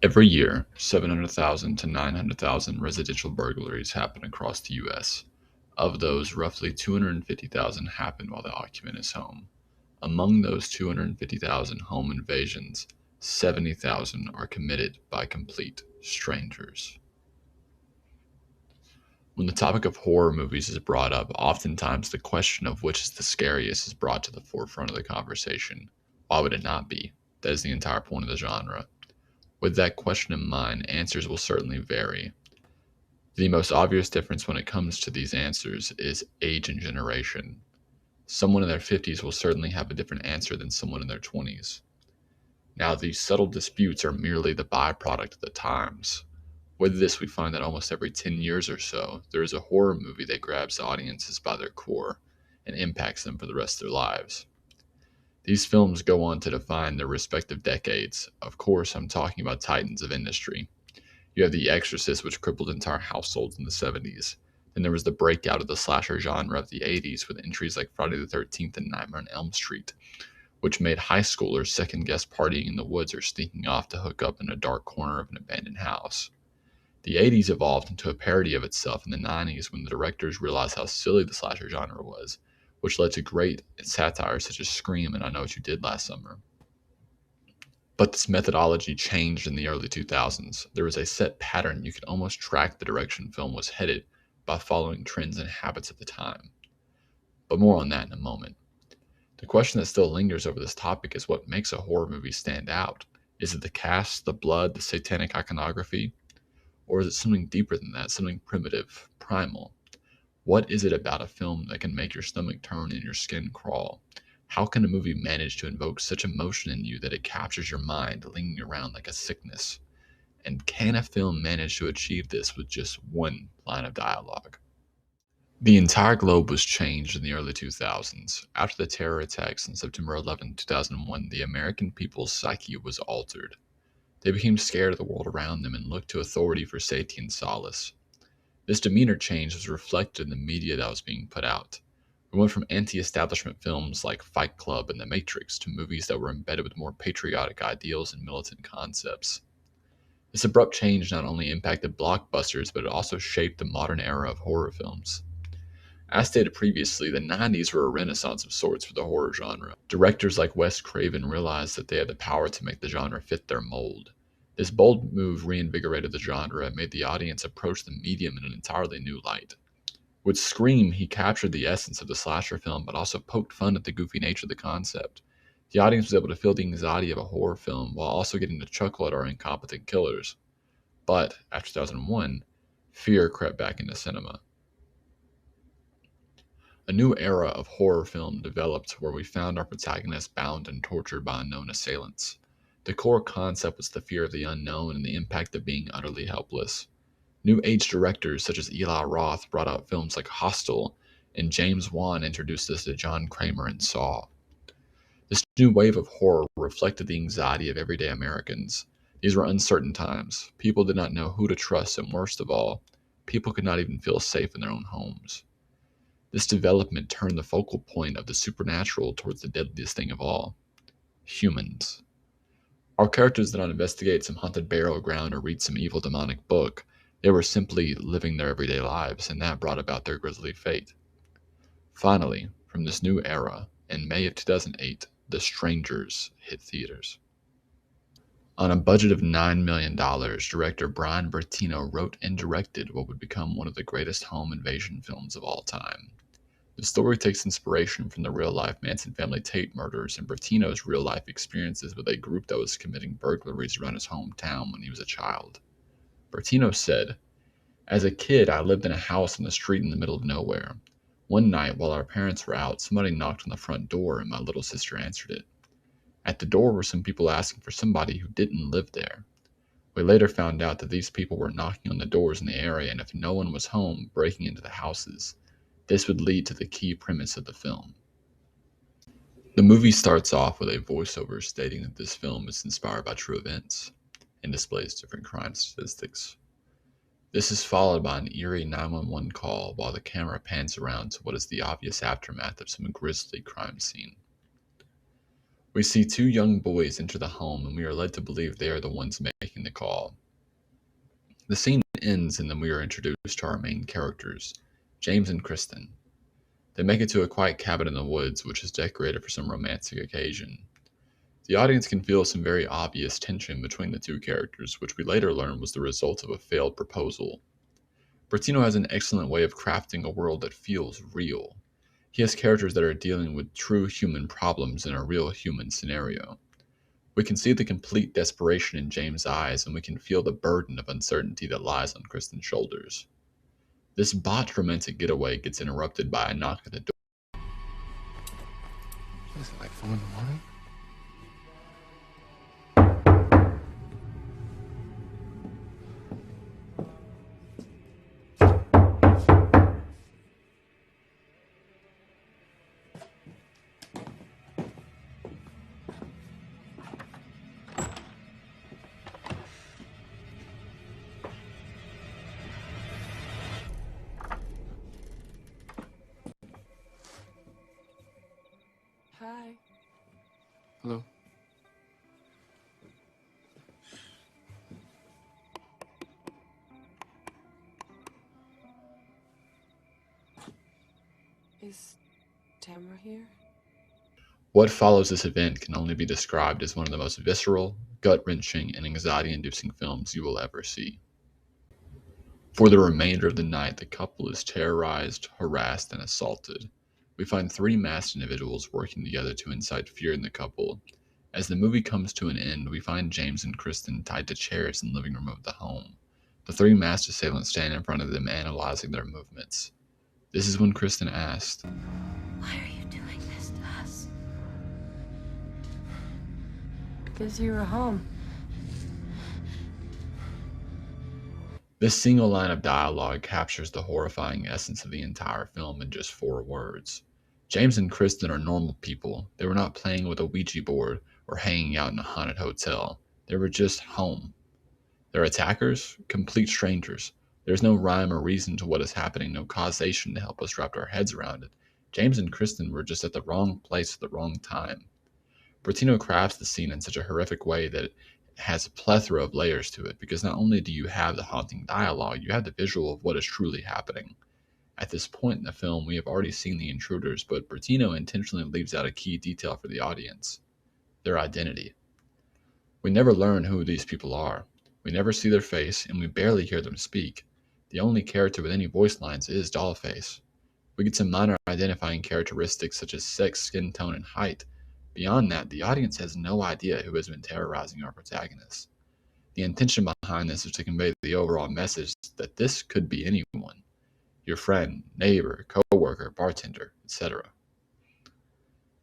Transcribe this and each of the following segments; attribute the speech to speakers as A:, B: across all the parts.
A: Every year, 700,000 to 900,000 residential burglaries happen across the U.S. Of those, roughly 250,000 happen while the occupant is home. Among those 250,000 home invasions, 70,000 are committed by complete strangers. When the topic of horror movies is brought up, oftentimes the question of which is the scariest is brought to the forefront of the conversation. Why would it not be? That is the entire point of the genre. With that question in mind, answers will certainly vary. The most obvious difference when it comes to these answers is age and generation. Someone in their 50s will certainly have a different answer than someone in their 20s. Now, these subtle disputes are merely the byproduct of the times. With this, we find that almost every 10 years or so, there is a horror movie that grabs audiences by their core and impacts them for the rest of their lives. These films go on to define their respective decades. Of course, I'm talking about titans of industry. You have The Exorcist, which crippled entire households in the 70s. Then there was the breakout of the slasher genre of the 80s with entries like Friday the 13th and Nightmare on Elm Street, which made high schoolers second guess partying in the woods or sneaking off to hook up in a dark corner of an abandoned house. The 80s evolved into a parody of itself in the 90s when the directors realized how silly the slasher genre was, which led to great satire such as Scream and I Know What You Did Last Summer. But this methodology changed in the early 2000s. There was a set pattern you could almost track the direction film was headed by following trends and habits at the time. But more on that in a moment. The question that still lingers over this topic is what makes a horror movie stand out? Is it the cast, the blood, the satanic iconography? Or is it something deeper than that, something primitive, primal? What is it about a film that can make your stomach turn and your skin crawl? How can a movie manage to invoke such emotion in you that it captures your mind, lingering around like a sickness? And can a film manage to achieve this with just one line of dialogue? The entire globe was changed in the early 2000s. After the terror attacks on September 11, 2001, the American people's psyche was altered. They became scared of the world around them and looked to authority for safety and solace. This demeanor change was reflected in the media that was being put out. We went from anti-establishment films like Fight Club and The Matrix to movies that were embedded with more patriotic ideals and militant concepts. This abrupt change not only impacted blockbusters, but it also shaped the modern era of horror films. As stated previously, the 90s were a renaissance of sorts for the horror genre. Directors like Wes Craven realized that they had the power to make the genre fit their mold. This bold move reinvigorated the genre and made the audience approach the medium in an entirely new light. With Scream, he captured the essence of the slasher film, but also poked fun at the goofy nature of the concept. The audience was able to feel the anxiety of a horror film while also getting to chuckle at our incompetent killers. But, after 2001, fear crept back into cinema. A new era of horror film developed where we found our protagonists bound and tortured by unknown assailants. The core concept was the fear of the unknown and the impact of being utterly helpless. New age directors such as Eli Roth brought out films like Hostel, and James Wan introduced us to John Kramer and Saw. This new wave of horror reflected the anxiety of everyday Americans. These were uncertain times. People did not know who to trust, and worst of all, people could not even feel safe in their own homes. This development turned the focal point of the supernatural towards the deadliest thing of all: humans. Our characters did not investigate some haunted burial ground or read some evil demonic book. They were simply living their everyday lives, and that brought about their grisly fate. Finally, from this new era, in May of 2008, The Strangers hit theaters. On a budget of $9 million, director Brian Bertino wrote and directed what would become one of the greatest home invasion films of all time. The story takes inspiration from the real-life Manson family Tate murders and Bertino's real-life experiences with a group that was committing burglaries around his hometown when he was a child. Bertino said, "As a kid, I lived in a house on the street in the middle of nowhere. One night, while our parents were out, somebody knocked on the front door and my little sister answered it. At the door were some people asking for somebody who didn't live there. We later found out that these people were knocking on the doors in the area, and if no one was home, breaking into the houses. This would lead to the key premise of the film." The movie starts off with a voiceover stating that this film is inspired by true events and displays different crime statistics. This is followed by an eerie 911 call while the camera pans around to what is the obvious aftermath of some grisly crime scene. We see two young boys enter the home, and we are led to believe they are the ones making making the call. The scene ends and then we are introduced to our main characters, James and Kristen. They make it to a quiet cabin in the woods, which is decorated for some romantic occasion. The audience can feel some very obvious tension between the two characters, which we later learn was the result of a failed proposal. Bertino has an excellent way of crafting a world that feels real. He has characters that are dealing with true human problems in a real human scenario. We can see the complete desperation in James' eyes, and we can feel the burden of uncertainty that lies on Kristen's shoulders. This botched romantic getaway gets interrupted by a knock at the door.
B: What is it, like 4 in the morning?
C: Hi.
B: Hello.
C: Is Tamara here?
A: What follows this event can only be described as one of the most visceral, gut-wrenching, and anxiety-inducing films you will ever see. For the remainder of the night, the couple is terrorized, harassed, and assaulted. We find three masked individuals working together to incite fear in the couple. As the movie comes to an end, we find James and Kristen tied to chairs in the living room of the home. The three masked assailants stand in front of them, analyzing their movements. This is when Kristen asked,
D: Why are you doing this to us?
C: Because you were home.
A: This single line of dialogue captures the horrifying essence of the entire film in just 4 words. James and Kristen are normal people. They were not playing with a Ouija board or hanging out in a haunted hotel. They were just home. Their attackers? Complete strangers. There's no rhyme or reason to what is happening, no causation to help us wrap our heads around it. James and Kristen were just at the wrong place at the wrong time. Bertino crafts the scene in such a horrific way that it has a plethora of layers to it, because not only do you have the haunting dialogue, you have the visual of what is truly happening. At this point in the film, we have already seen the intruders, but Bertino intentionally leaves out a key detail for the audience: their identity. We never learn who these people are. We never see their face, and we barely hear them speak. The only character with any voice lines is Dollface. We get some minor identifying characteristics such as sex, skin tone, and height. Beyond that, the audience has no idea who has been terrorizing our protagonists. The intention behind this is to convey the overall message that this could be anyone: your friend, neighbor, co-worker, bartender, etc.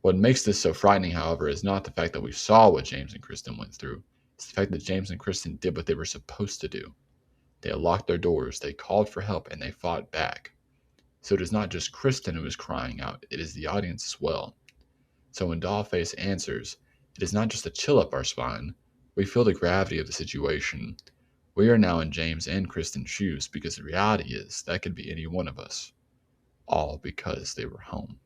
A: What makes this so frightening, however, is not the fact that we saw what James and Kristen went through. It's the fact that James and Kristen did what they were supposed to do. They unlocked their doors, they called for help, and they fought back. So it is not just Kristen who is crying out, it is the audience as well. So when Dollface answers, it is not just a chill up our spine. We feel the gravity of the situation. We are now in James and Kristen's shoes, because the reality is that could be any one of us. All because they were home.